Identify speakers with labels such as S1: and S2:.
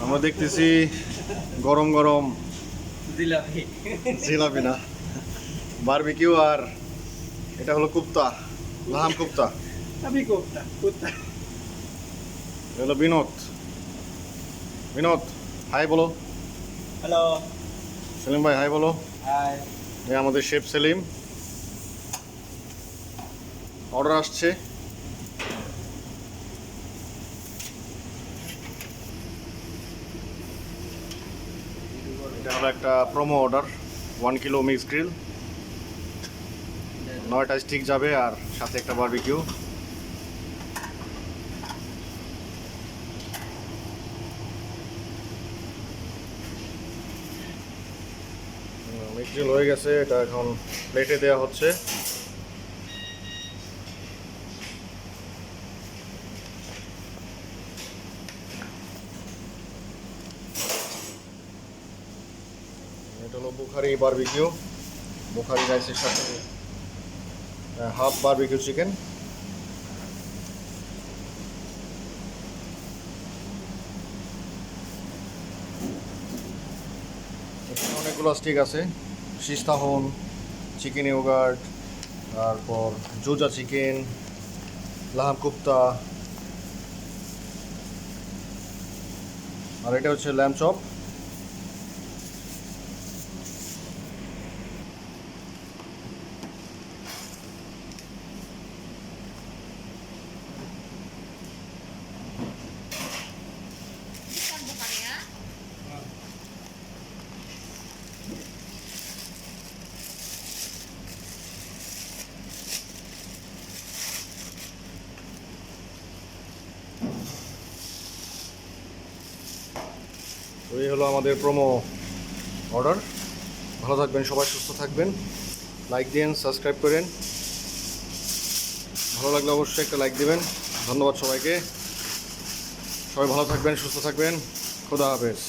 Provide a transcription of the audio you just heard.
S1: আমরা দেখতেছি গরম গরম
S2: জিলাপি
S1: জিলাপি না বারবিকিউ, আর এটা হলো কুপ্তা, লাহাম কুপ্তা।
S2: আমি কোপ্তা কুত্তা
S1: হলো বিনোদ। বিনোদ হাই বলো।
S2: হ্যালো
S1: সেলিম ভাই হাই বলো।
S2: হাই
S1: এই আমাদের শেফ সেলিম। অর্ডার আসছে। এটা হলো একটা promo order, 1 kilo mix grill, 9টা স্টিক যাবে আর সাথে একটা বারবিকিউ। মিক্স গ্রিল হয়ে গেছে, এটা এখন প্লেটে দেওয়া হচ্ছে। এটা হলো বুখারি বারবিকিউ, বুখারি রাইসের সাথে হাফ বারবিকিউ চিকেন। এখানে অনেকগুলো স্টিক আছে, শিস্তাহন, চিকেন ইয়োগার্ট, তারপর জুজা চিকেন, লাহাম কুপ্তা, আর এটা হচ্ছে ল্যাম্ব চপ। তো এই হলো আমাদের প্রোমো অর্ডার। ভালো থাকবেন সবাই, সুস্থ থাকবেন, লাইক দিন, সাবস্ক্রাইব করেন, ভালো লাগলে অবশ্যই একটা লাইক দিবেন। ধন্যবাদ সবাইকে, সবাই ভালো থাকবেন, সুস্থ থাকবেন, খোদা হাফেজ।